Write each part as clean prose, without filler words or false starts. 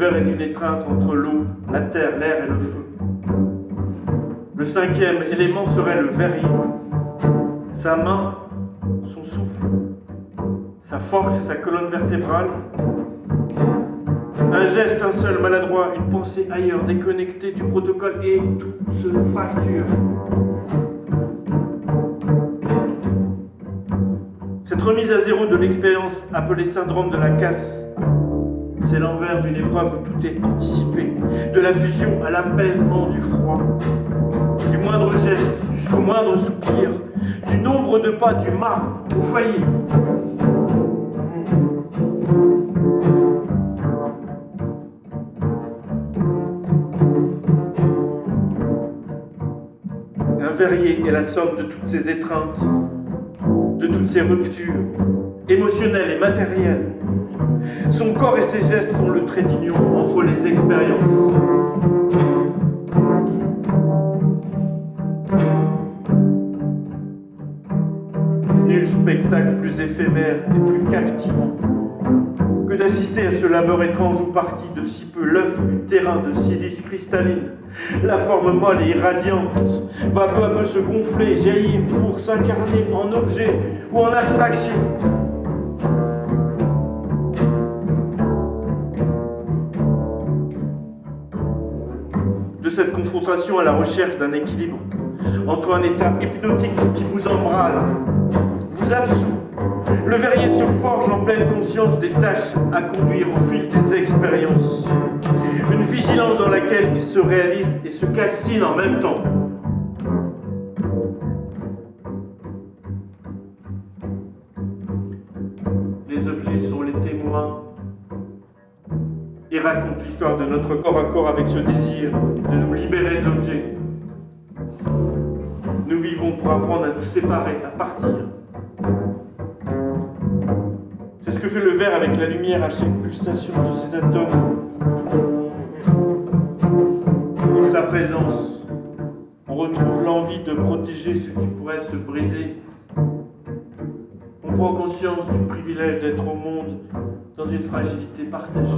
verre est une étreinte entre l'eau, la terre, l'air et le feu. Le cinquième élément serait le verrier. Sa main, son souffle, sa force et sa colonne vertébrale. Un geste, un seul maladroit, une pensée ailleurs, déconnectée du protocole et tout se fracture. Cette remise à zéro de l'expérience, appelée syndrome de la casse, c'est l'envers d'une épreuve où tout est anticipé, de la fusion à l'apaisement du froid, du moindre geste jusqu'au moindre soupir, du nombre de pas du marbre au foyer. Un verrier est la somme de toutes ces étreintes, de toutes ces ruptures, émotionnelles et matérielles. Son corps et ses gestes sont le trait d'union entre les expériences. Nul spectacle plus éphémère et plus captivant que d'assister à ce labeur étrange où partit de si peu l'œuf du terrain de silice cristalline. La forme molle et irradiante va peu à peu se gonfler et jaillir pour s'incarner en objet ou en abstraction. De cette confrontation à la recherche d'un équilibre entre un état hypnotique qui vous embrase, vous absout, le verrier se forge en pleine conscience des tâches à conduire au fil des expériences. Une vigilance dans laquelle il se réalise et se calcine en même temps. Les objets sont les témoins et racontent l'histoire de notre corps à corps avec ce désir de nous libérer de l'objet. Nous vivons pour apprendre à nous séparer, à partir. C'est ce que fait le verre avec la lumière à chaque pulsation de ses atomes. En sa présence, on retrouve l'envie de protéger ce qui pourrait se briser. On prend conscience du privilège d'être au monde dans une fragilité partagée.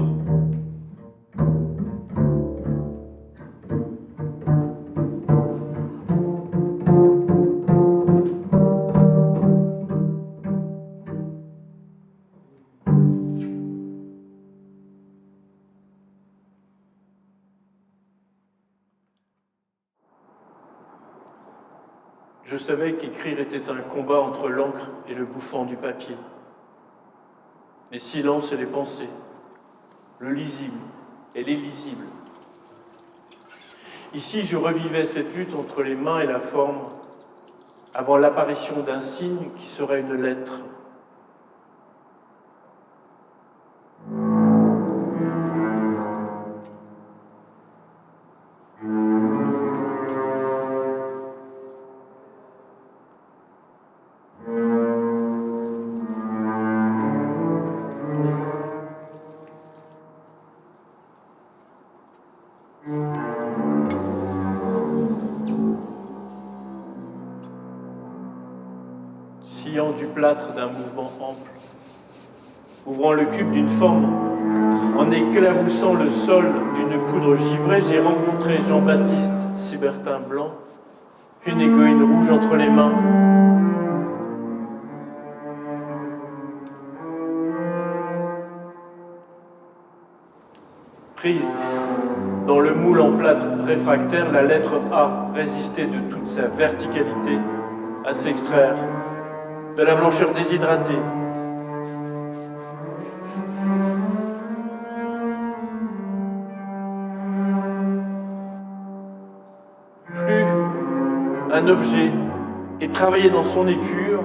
Je savais qu'écrire était un combat entre l'encre et le bouffant du papier. Les silences et les pensées, le lisible et l'illisible. Ici, je revivais cette lutte entre les mains et la forme, avant l'apparition d'un signe qui serait une lettre. Sillant du plâtre d'un mouvement ample, ouvrant le cube d'une forme, en éclaboussant le sol d'une poudre givrée, j'ai rencontré Jean-Baptiste Sibertin Blanc, une égoïne rouge entre les mains. Prise dans le moule en plâtre réfractaire, la lettre A résistait de toute sa verticalité à s'extraire de la blancheur déshydratée. Plus un objet est travaillé dans son épure,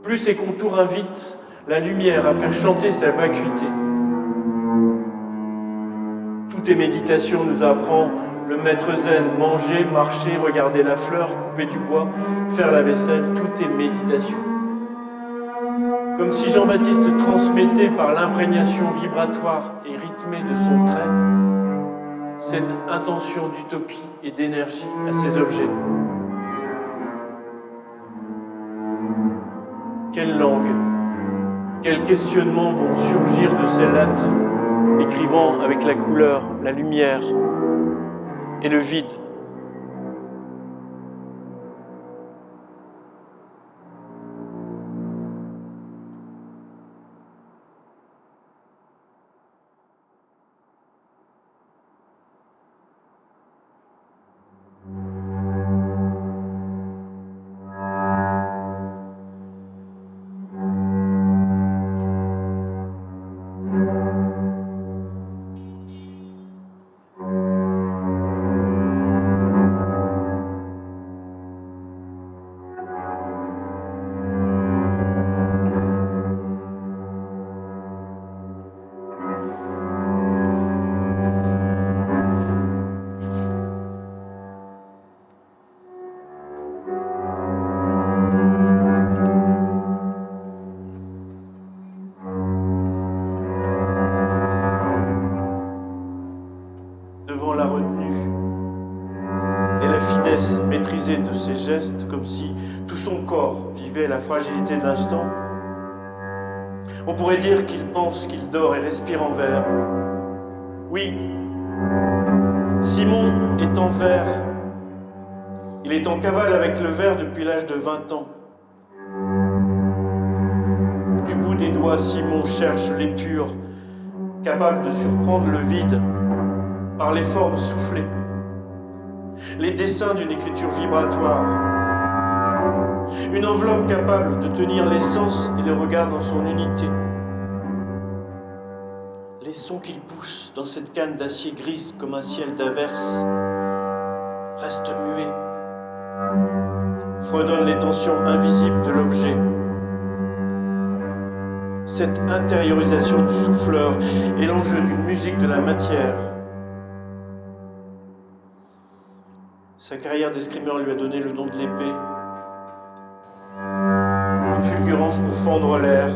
plus ses contours invitent la lumière à faire chanter sa vacuité. Tout est méditation, nous apprend le maître zen. Manger, marcher, regarder la fleur, couper du bois, faire la vaisselle, tout est méditation. Comme si Jean-Baptiste transmettait par l'imprégnation vibratoire et rythmée de son trait cette intention d'utopie et d'énergie à ces objets. Quelle langue, quels questionnements vont surgir de ces lettres écrivant avec la couleur, la lumière et le vide. Devant la retenue et la finesse maîtrisée de ses gestes, comme si tout son corps vivait la fragilité de l'instant, on pourrait dire qu'il pense, qu'il dort et respire en verre. Oui, Simon est en verre. Il est en cavale avec le verre depuis l'âge de 20 ans. Du bout des doigts, Simon cherche l'épure, capable de surprendre le vide par les formes soufflées, les dessins d'une écriture vibratoire, une enveloppe capable de tenir les sens et le regard dans son unité. Les sons qu'il pousse dans cette canne d'acier grise comme un ciel d'averse restent muets, fredonnent les tensions invisibles de l'objet. Cette intériorisation du souffleur est l'enjeu d'une musique de la matière. Sa carrière d'escrimeur lui a donné le don de l'épée, une fulgurance pour fendre l'air.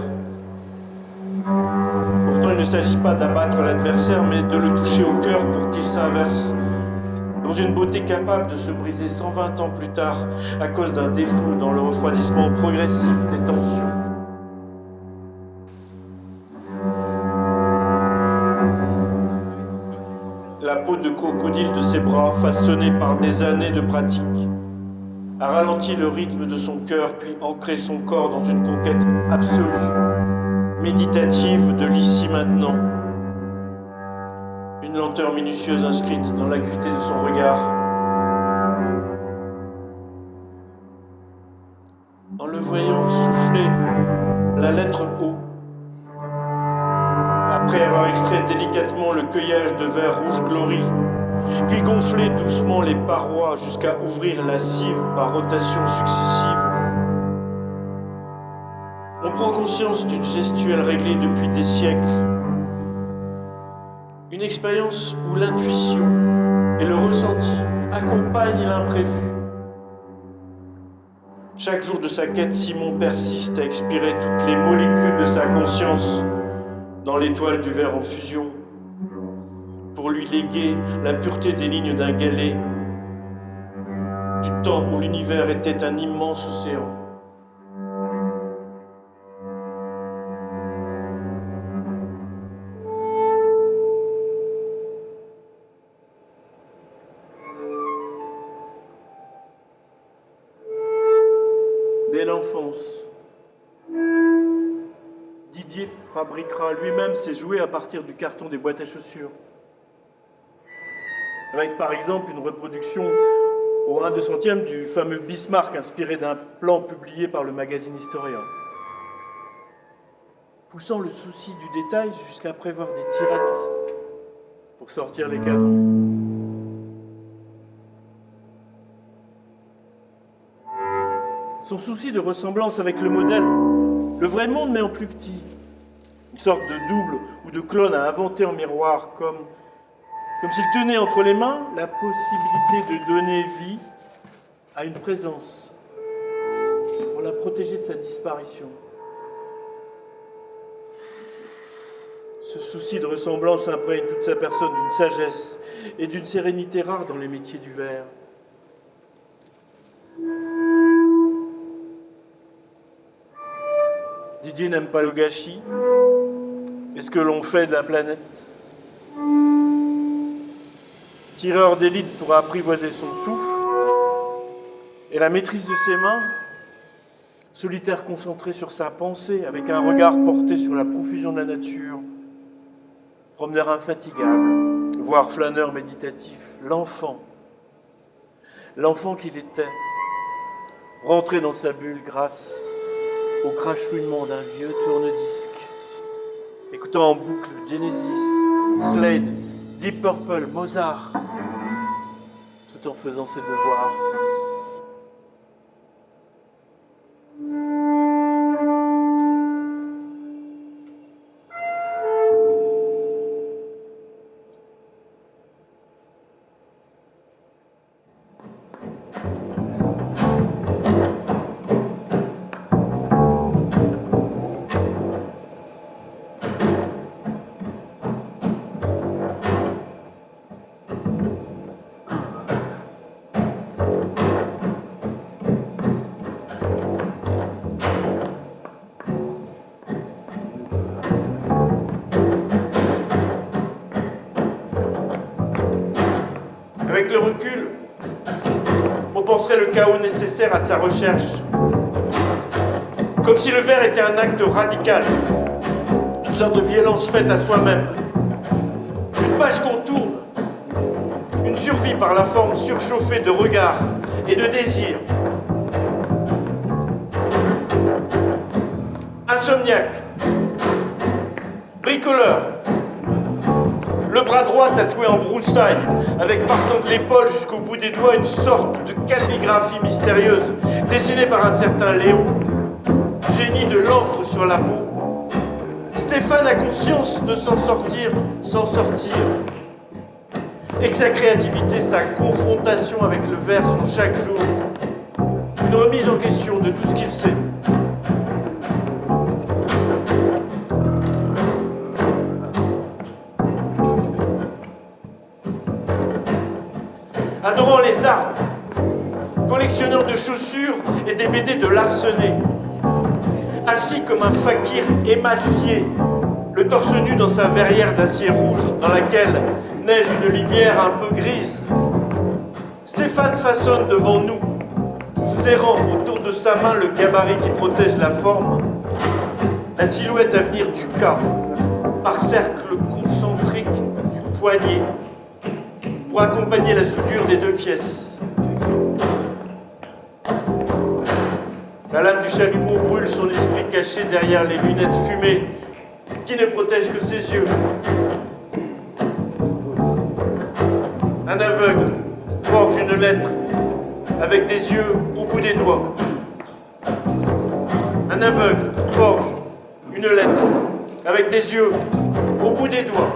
Pourtant, il ne s'agit pas d'abattre l'adversaire, mais de le toucher au cœur pour qu'il s'inverse, dans une beauté capable de se briser 120 ans plus tard à cause d'un défaut dans le refroidissement progressif des tensions. La peau de crocodile de ses bras, façonnée par des années de pratique, a ralenti le rythme de son cœur, puis ancré son corps dans une conquête absolue, méditative de l'ici maintenant. Une lenteur minutieuse inscrite dans l'acuité de son regard. En le voyant souffler la lettre O, après avoir extrait délicatement le cueillage de verre rouge glorie, puis gonfler doucement les parois jusqu'à ouvrir la cive par rotation successive, on prend conscience d'une gestuelle réglée depuis des siècles. Une expérience où l'intuition et le ressenti accompagnent l'imprévu. Chaque jour de sa quête, Simon persiste à expirer toutes les molécules de sa conscience dans l'étoile du verre en fusion, pour lui léguer la pureté des lignes d'un galet, du temps où l'univers était un immense océan. Dès l'enfance, Didier fabriquera lui-même ses jouets à partir du carton des boîtes à chaussures. Avec par exemple une reproduction au 1/200e du fameux Bismarck inspiré d'un plan publié par le magazine Historien. Poussant le souci du détail jusqu'à prévoir des tirettes pour sortir les canons. Son souci de ressemblance avec le modèle, le vrai monde mais en plus petit. Une sorte de double ou de clone à inventer en miroir, comme s'il tenait entre les mains la possibilité de donner vie à une présence, pour la protéger de sa disparition. Ce souci de ressemblance imprègne toute sa personne d'une sagesse et d'une sérénité rares dans les métiers du verre. Didier n'aime pas le gâchis et ce que l'on fait de la planète. tireur d'élite pour apprivoiser son souffle, et la maîtrise de ses mains, solitaire concentré sur sa pensée, avec un regard porté sur la profusion de la nature, promeneur infatigable, voire flâneur méditatif, l'enfant qu'il était, rentré dans sa bulle grâce au crachouillement d'un vieux tourne-disque, écoutant en boucle Genesis, Slade, Deep Purple, Mozart, tout en faisant ses devoirs. Avec le recul, on penserait le chaos nécessaire à sa recherche. Comme si le vers était un acte radical, une sorte de violence faite à soi-même. Une page qu'on tourne, une survie par la forme surchauffée de regard et de désir. Insomniaque, bricoleur, le bras droit tatoué en broussailles, avec partant de l'épaule jusqu'au bout des doigts une sorte de calligraphie mystérieuse, dessinée par un certain Léon, génie de l'encre sur la peau. Stéphane a conscience de s'en sortir sans sortir, et que sa créativité, sa confrontation avec le vers sont chaque jour une remise en question de tout ce qu'il sait. Adorant les arbres, collectionneur de chaussures et des BD de Larsenet, assis comme un fakir émacié, le torse nu dans sa verrière d'acier rouge dans laquelle neige une lumière un peu grise, Stéphane façonne devant nous, serrant autour de sa main le gabarit qui protège la forme, la silhouette à venir du cas, par cercle concentrique du poignet, pour accompagner la soudure des deux pièces. La lame du chalumeau brûle son esprit caché derrière les lunettes fumées qui ne protègent que ses yeux. Un aveugle forge une lettre avec des yeux au bout des doigts. Un aveugle forge une lettre avec des yeux au bout des doigts.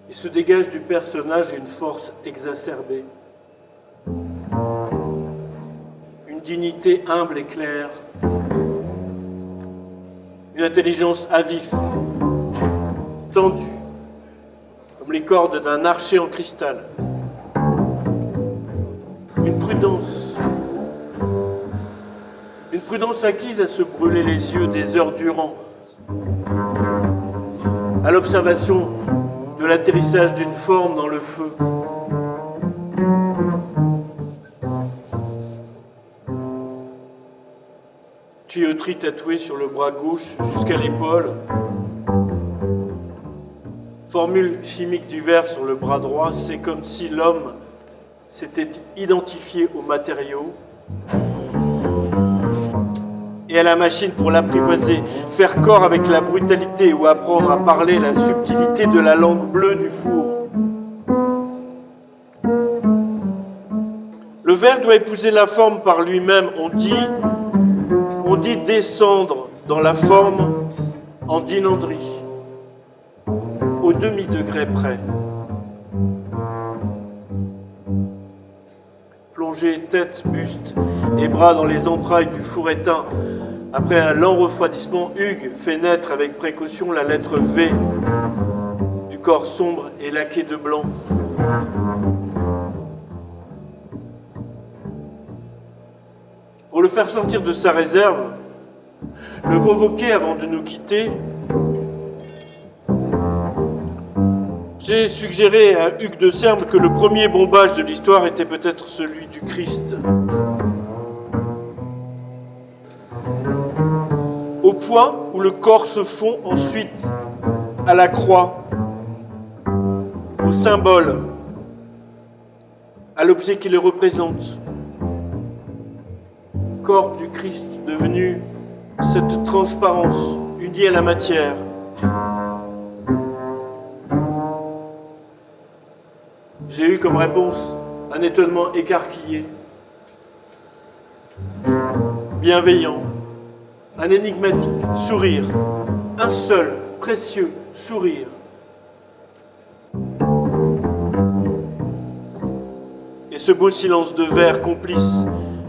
Il se dégage du personnage une force exacerbée, une dignité humble et claire, une intelligence à vif, tendue, comme les cordes d'un archer en cristal, une prudence acquise à se brûler les yeux des heures durant, à l'observation de l'atterrissage d'une forme dans le feu. Tuyauterie tatouée sur le bras gauche jusqu'à l'épaule. Formule chimique du verre sur le bras droit, c'est comme si l'homme s'était identifié aux matériaux et à la machine pour l'apprivoiser, faire corps avec la brutalité ou apprendre à parler la subtilité de la langue bleue du four. Le verre doit épouser la forme par lui-même. On dit descendre dans la forme en dynandrie, au demi degrés près. Plongé tête, buste et bras dans les entrailles du four éteint, après un lent refroidissement, Hugues fait naître avec précaution la lettre V du corps sombre et laqué de blanc. Pour le faire sortir de sa réserve, le convoquer avant de nous quitter, j'ai suggéré à Hugues de Serme que le premier bombage de l'histoire était peut-être celui du Christ. Au point où le corps se fond ensuite à la croix, au symbole, à l'objet qui le représente. Corps du Christ devenu cette transparence unie à la matière. J'ai eu comme réponse un étonnement écarquillé, bienveillant, un énigmatique sourire, un seul précieux sourire. Et ce beau silence de verre complice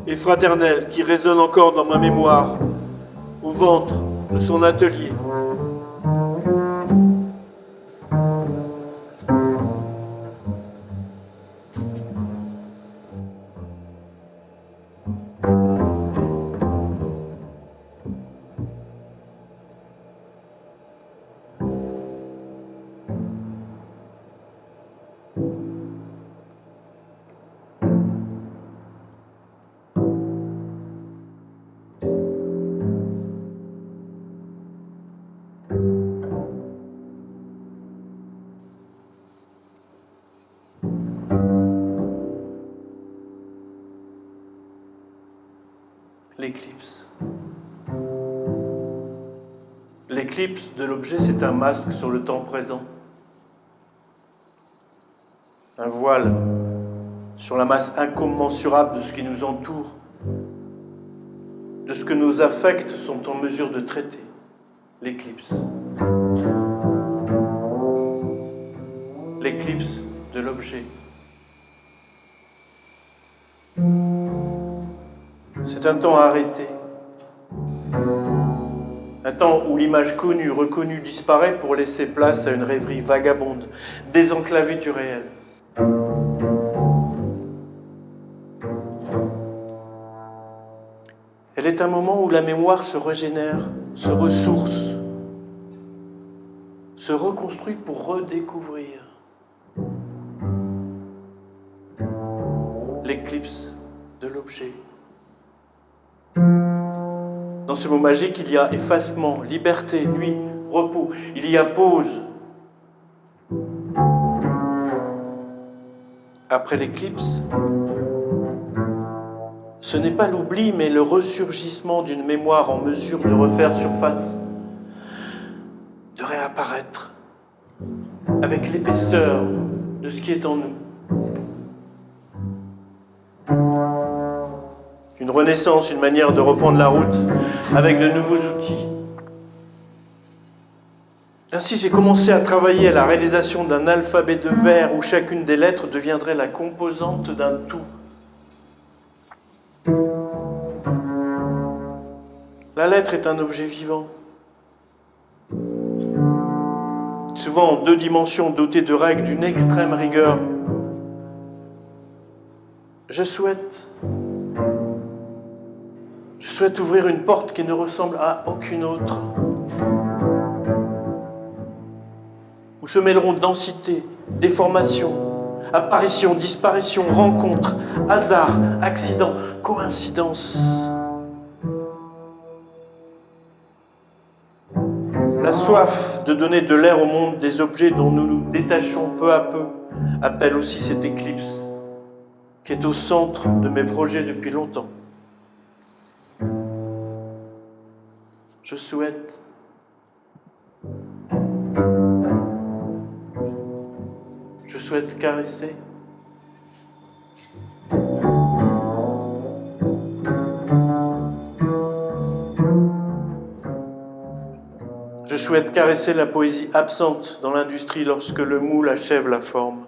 et fraternel qui résonne encore dans ma mémoire, au ventre de son atelier. L'éclipse. L'éclipse de l'objet, c'est un masque sur le temps présent. Un voile sur la masse incommensurable de ce qui nous entoure, de ce que nos affects sont en mesure de traiter. L'éclipse. L'éclipse de l'objet. C'est un temps arrêté. Un temps où l'image connue, reconnue disparaît pour laisser place à une rêverie vagabonde, désenclavée du réel. Elle est un moment où la mémoire se régénère, se ressource, se reconstruit pour redécouvrir. L'éclipse de l'objet. Dans ce mot magique, il y a effacement, liberté, nuit, repos. Il y a pause. Après l'éclipse, ce n'est pas l'oubli, mais le ressurgissement d'une mémoire en mesure de refaire surface, de réapparaître avec l'épaisseur de ce qui est en nous. Une renaissance, une manière de reprendre la route avec de nouveaux outils. Ainsi, j'ai commencé à travailler à la réalisation d'un alphabet de vers où chacune des lettres deviendrait la composante d'un tout. La lettre est un objet vivant, souvent en 2 dimensions, doté de règles d'une extrême rigueur. Je souhaite ouvrir une porte qui ne ressemble à aucune autre, où se mêleront densité, déformation, apparition, disparition, rencontre, hasard, accident, coïncidence. La soif de donner de l'air au monde des objets dont nous nous détachons peu à peu appelle aussi cette éclipse qui est au centre de mes projets depuis longtemps. Je souhaite caresser. Je souhaite caresser la poésie absente dans l'industrie lorsque le moule achève la forme.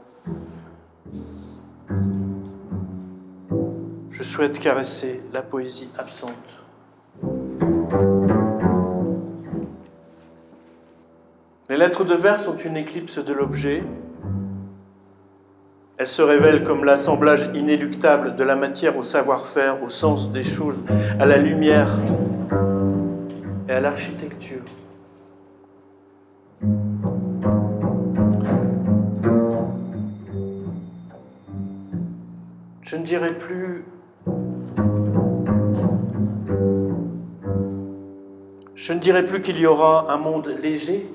Je souhaite caresser la poésie absente. Les lettres de vers sont une éclipse de l'objet. Elles se révèlent comme l'assemblage inéluctable de la matière au savoir-faire, au sens des choses, à la lumière et à l'architecture. Je ne dirai plus qu'il y aura un monde léger.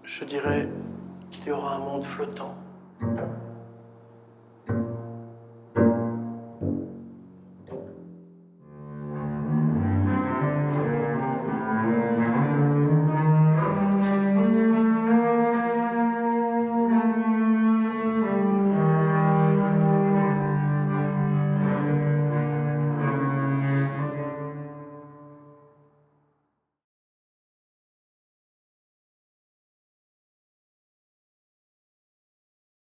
Je dirais qu'il y aura un monde flottant.